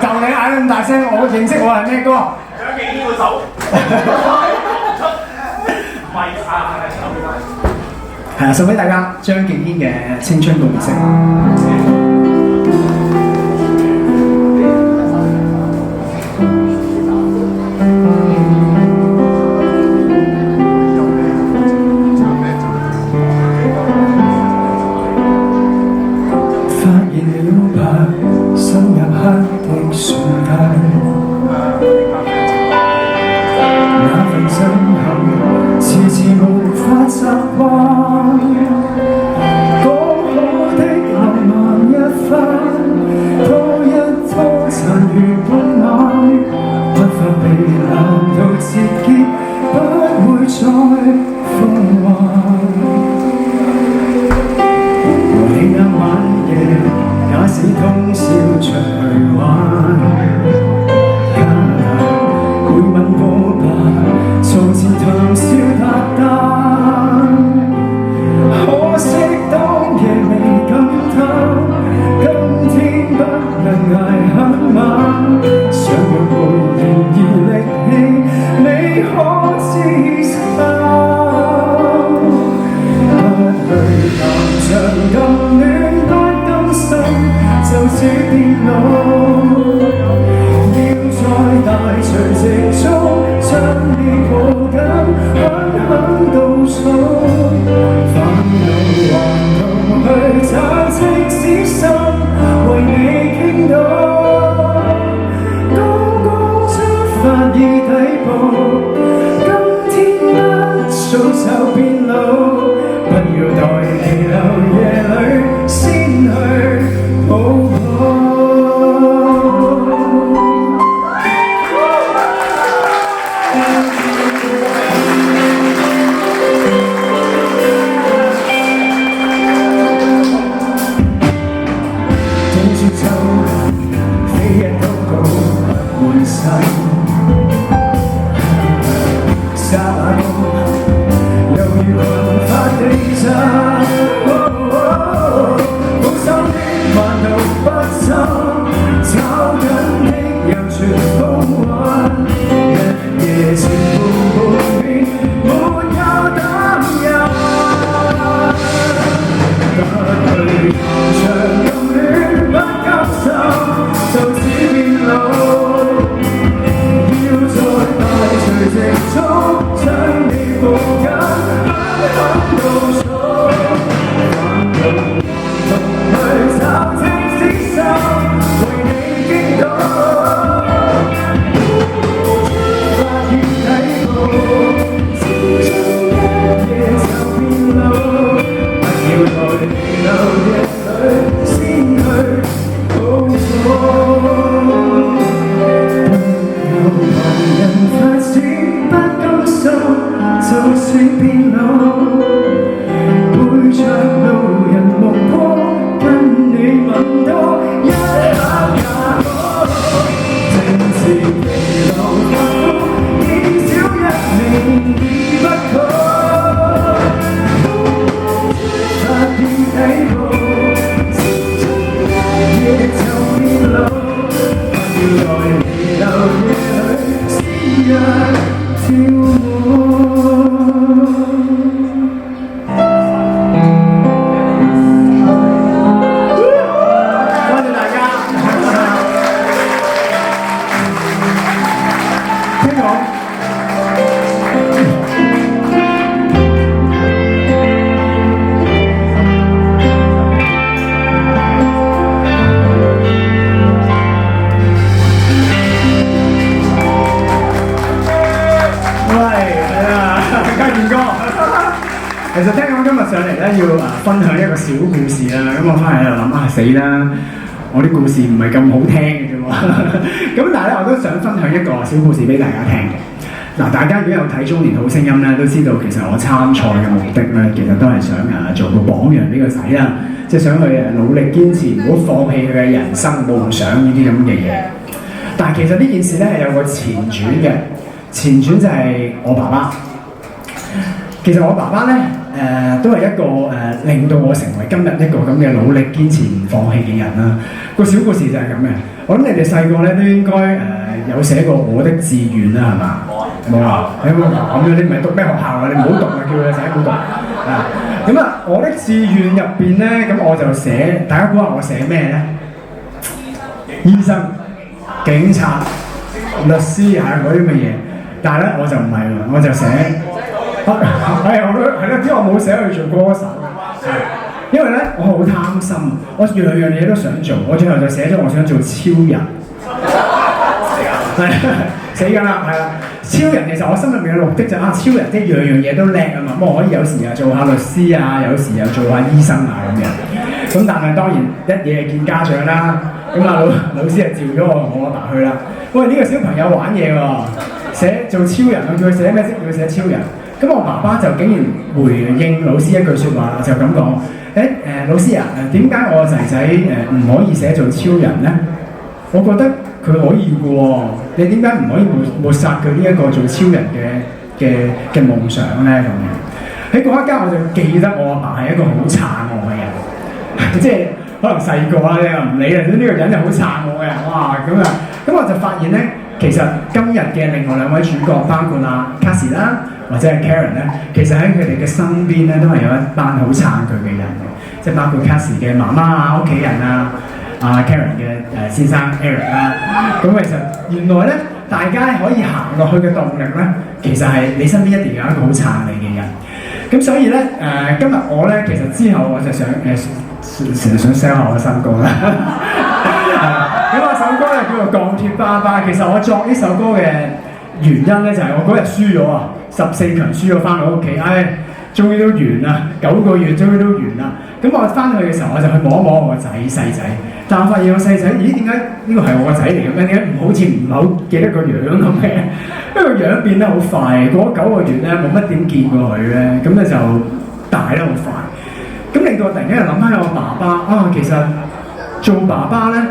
就你嗌得咁大聲，我認識我係咩歌？張敬軒個手。係啊，送俾大家張敬軒嘅《青春共識》。其實聽講今日上嚟咧要分享一個小故事啦，咁我翻嚟喺度諗死啦，我啲故事唔係咁好聽嘅啫喎，咁但係咧我都想分享一個小故事俾大家聽嘅。嗱，大家如果有睇《中年好聲音》咧，都知道其實我參賽嘅目的咧，其實都係想做個榜樣俾個仔啦，即係想去努力堅持，唔好放棄佢嘅人生夢想呢啲咁嘅嘢。但係其實呢件事咧係有個前傳嘅，前傳就係我爸爸。其實我爸爸咧都係一個令到我成為今日一個咁嘅努力堅持唔放棄嘅人啦。個小故事就係咁嘅。我諗你哋細個咧都應該有寫過我的志願啦，係嘛？冇啊！你有冇咁樣？你唔係讀咩學校啊？你唔好讀啊！叫你仔唔好讀啊！咁啊，我的志願入邊咧，咁我就寫，大家估下我寫咩咧？醫生、警察、律師嗰啲咁嘅嘢。但係咧，我就唔係喎，我就寫係因為我冇寫去做歌手嘅，因為咧我好貪心，我樣樣嘢都想做，我最後就寫咗我想做超人，死緊啦，係啦，超人其實我心入面嘅目的就超人即係樣樣嘢都叻啊嘛，咁我可以有時又做下律師啊，有時又做下醫生啊咁樣，咁但係當然一嘢見家長啦，咁老師就召咗我阿爸去啦，喂呢個小朋友玩嘢喎，寫做超人，我叫佢寫咩啫？叫佢寫超人。咁我爸爸就竟然回應老師一句説話，就咁講：老師啊，點解我仔仔唔可以寫做超人咧？我覺得佢可以嘅喎，你點解唔可以抹殺佢呢一個做超人嘅夢想咧？咁樣喺嗰一間我就記得我阿爸係一個好撐我嘅人，即係可能細個啦，你又唔理啦，呢個人就好撐我嘅，哇咁啊！咁我就發現咧，其實今日嘅另外兩位主角，包括Cassie 啦，或者係 Karen 咧，其實喺佢哋嘅身邊咧，都係有一班好撐佢嘅人嘅，即係包括 Cassie 嘅媽媽啊、屋企人啊、Karen 嘅先生 Eric 啦。咁其實原來咧，大家可以行落去嘅動力咧，其實係你身邊一定有一個好撐你嘅人。咁所以咧，今日我咧，其實之後我就想成日想 sell 下我嘅新歌啦。咁我首歌咧叫做《鋼鐵爸爸》，其實我作呢首歌嘅原因咧就係我嗰日輸咗啊，14強輸咗翻到屋企，終於都完啦，9個月終於都完啦。咁我翻去嘅時候，我就去摸一摸我個仔細仔，但我發現我細仔，咦點解呢個係我個仔嚟嘅咩？點解好似唔係好記得個樣咁嘅？因為個樣變得好快，過咗9個月咧冇乜點見過佢咧，咁咧就大得好快。咁令到我突然間又諗翻我爸爸其實做爸爸咧。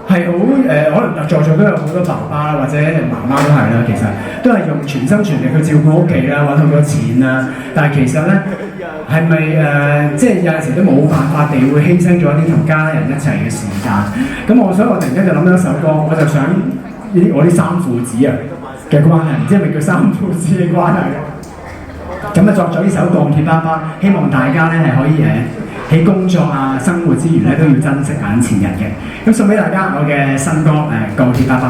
係好可能在座都有好多爸爸或者媽媽都係啦，其實都係用全心全力去照顧屋企啦，揾好多錢啦。但係其實咧，係咪即係有陣時都冇辦法地會犧牲咗一啲同家人一齊嘅時間？咁所以我突然間就諗到一首歌，我就想我啲三父子嘅關係，唔知係咪叫三父子嘅關係？咁作咗呢首《鋼鐵爸爸》，希望大家咧係可以喺工作生活之餘咧都要珍惜眼前人嘅。咁送俾大家我嘅新歌《鋼鐵爸爸》。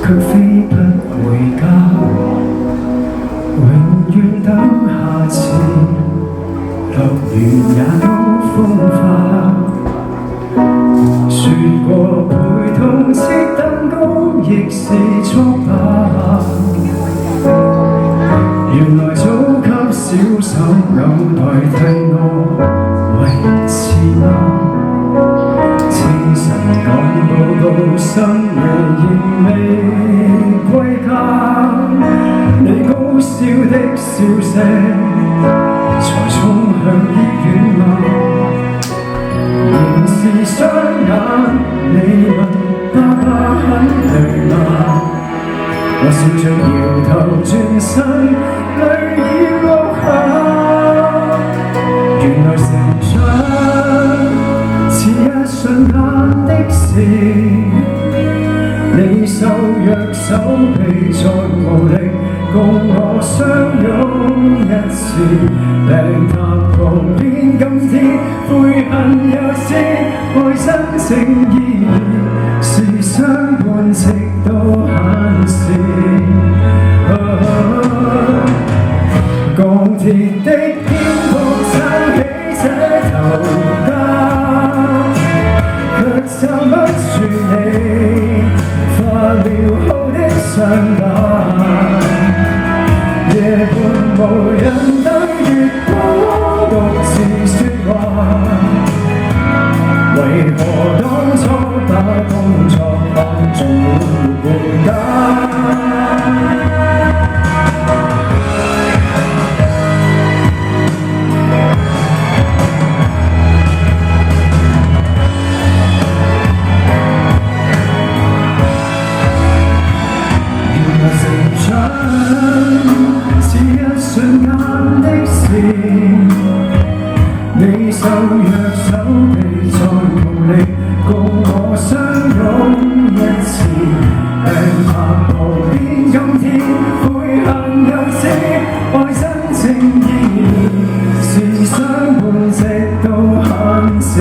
卻飛不回家，永遠等下次，樂園也都風化。說過陪同切蛋糕亦是作罷，原來早給小手偶代替我維持嗎？清晨趕報告，深夜仍未歸家。你高燒的笑聲，才衝向醫院嗎？仍是雙眼，你問爸爸很累嗎？我笑着搖頭，轉身淚已落下。原來成長似一瞬間的事，你瘦弱手臂再無力共我相擁一次，病榻旁邊今天悔恨又是愛真正意義，是相伴直到閒時。鋼鐵的肩膊撐起這頭家，卻撐不住你化療後的傷疤。夜半無人燈月光。為何當初把工作看作回家？是一瞬間的事，你手若手臂再無力，共我相擁一次，病發無邊今天，悔恨又知，愛真正意義是相伴直到閒時。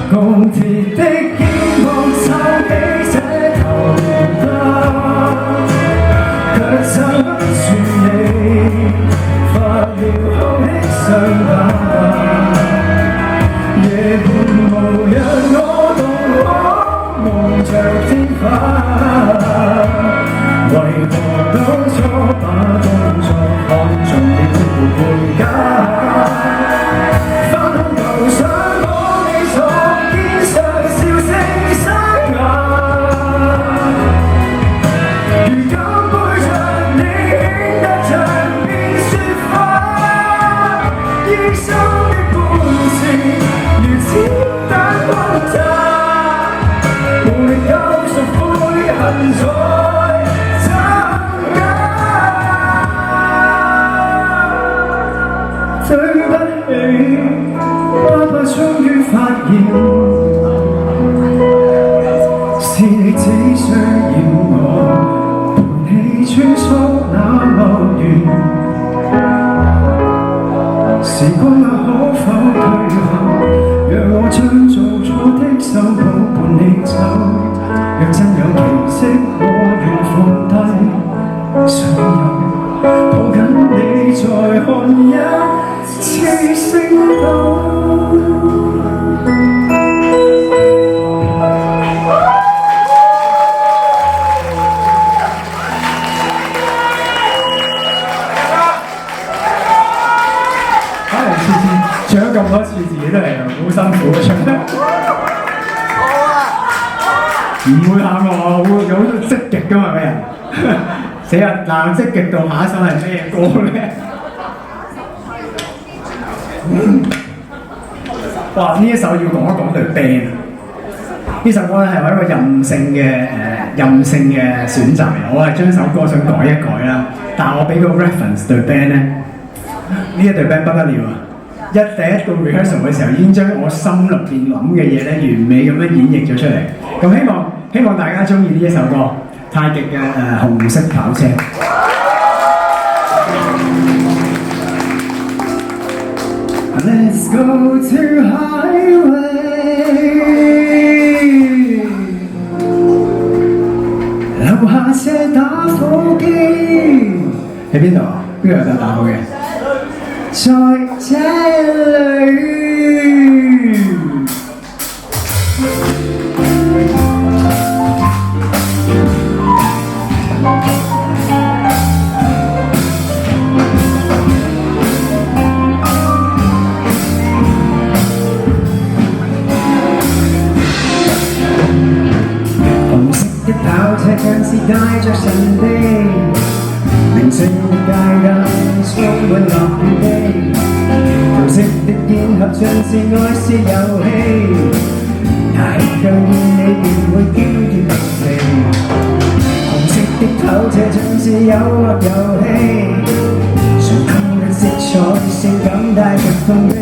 鋼鐵的肩膀撐起這頭家，卻撐不住你發了後的傷疤。夜半無人，我獨可望着天花，為何當初把工作看盡了回家？翻空頭想講你昨天上笑聲沙啞，如今背着你顯得像變雪花，醫生的本事如子彈轟炸，無力救贖悔恨再增加。對不起，爸爸終於發現，是你只需要我陪你穿梭那樂園。時光啊，可否退後，讓我將做錯的修補伴你走。若真有奇蹟，我願放低所有，抱緊你再看一次星斗。唱咗咁多次，自己都係好辛苦嘅唱。唔會喊我，會有好積極㗎嘛個人。死啦！嗱，積極到下一首係咩歌咧？哇！呢一首要講一講對 band。呢首歌咧係我一個任性嘅選擇嚟，我係將首歌想改一改啦，但係我俾個 reference 對 band 咧，呢一隊 band 不得了啊！第一個 rehearsal 嘅時候已經將我心入邊諗嘅嘢咧完美咁樣演繹咗出嚟。咁希望大家中意呢一首歌，太極嘅紅色跑車。Let's go to highway， 樓下車打火機，喺邊度啊？邊度有得打火嘅？在這裏。紅色的跑車像是帶着神秘，明星的街燈充滿樂園地。紅色的煙盒像是愛是遊戲，大腳見你便會驚天動地。紅色的跑車像是誘惑遊戲，上空的色彩性感帶着痛悲。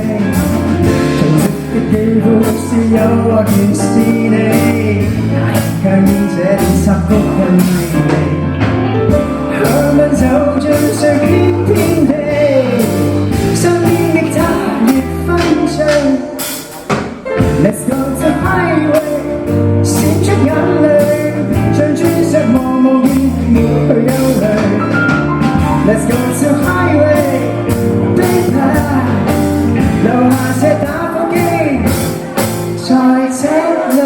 紅色的肌膚是誘惑原是你，大腳見這段插曲更迷離，香檳就像上天天地。Let's go to highway， 閃出眼淚，像鑽石茫無邊沒去憂慮。Let's go to highway，baby， 樓下車打火機，在這裏。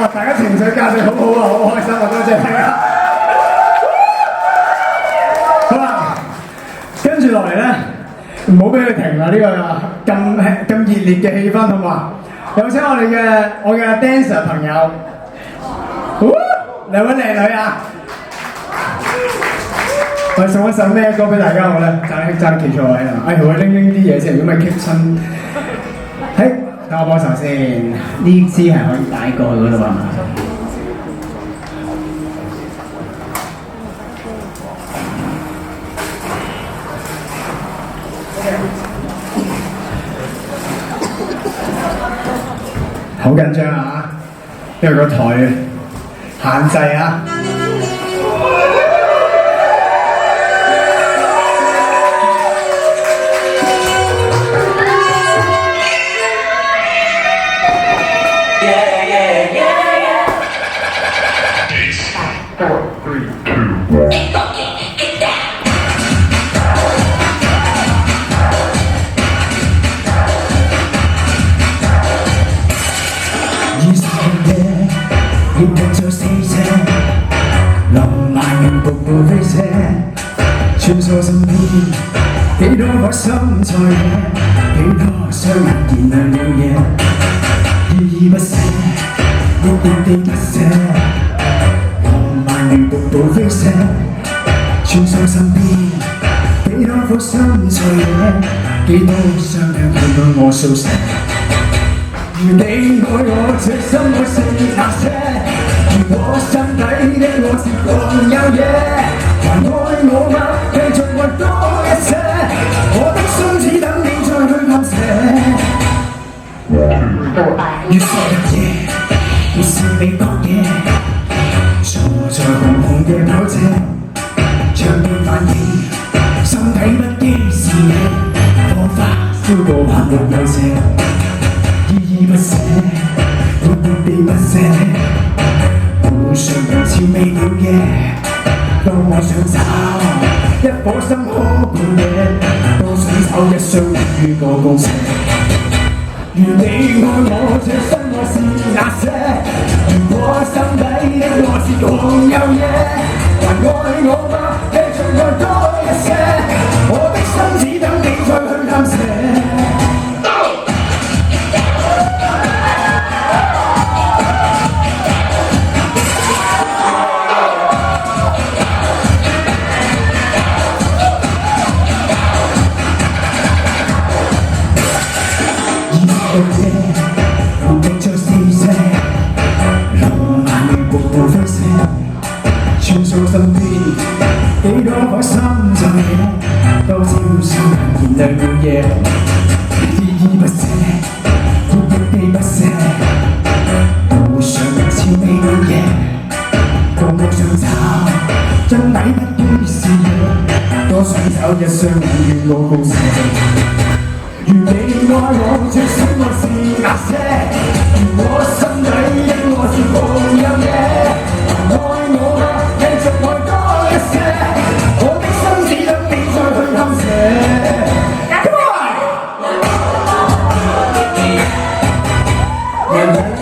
哇！大家情緒價值好好啊，好開心啊，多謝大家。好啦，跟住落嚟咧，唔好俾佢停啦！呢個咁熱烈嘅氣氛，好嘛？有請我嘅 dancer 朋友，兩位靚女啊！我送一首咩歌俾大家好咧？爭企錯位啊！哎，我拎啲嘢先，如果咪棘親。喺等我幫手先，呢支係可以擺過去嗰度啊嘛。好緊張啊！因為個台限制啊。要拼咗四隻，浪漫嘅瀑布飛射，穿梭身邊，幾多顆心在野，幾多雙眼燃亮了夜，依依不捨，一點點不捨，浪漫嘅瀑布飛射，穿梭身邊，幾多顆心在野，幾多雙眼看到我蘇醒。如你愛我，這心愛是那些。如果心底的我是狂有野，還愛我嗎？繼續愛多一些。我的心只等你再去探寫。越傻入夜，越是你講嘢。坐在紅紅嘅跑車，唱片反應，心底不羈是你，火花燒過還沒有謝。依依不捨，點點地不捨，路上人潮未了夜，當我想找一顆心可伴夜，多想找一雙人於個公社。如你愛我，這心愛是那些，如果心底的我是狂有野，還愛我嗎？繼續愛多一些，我的心只等你再去探寫。穿梭身邊，幾多顆心在野，多少雙眼燃亮了夜，依依不捨，依依地不捨，路上人潮未了夜，當我想找真抵不於視野，多想找一雙眼與我共寫。如你愛我，這心愛是那些，如我心底的我是狂有野，還愛我嗎？繼續愛多一些，我的心只等你再去探寫。Come on！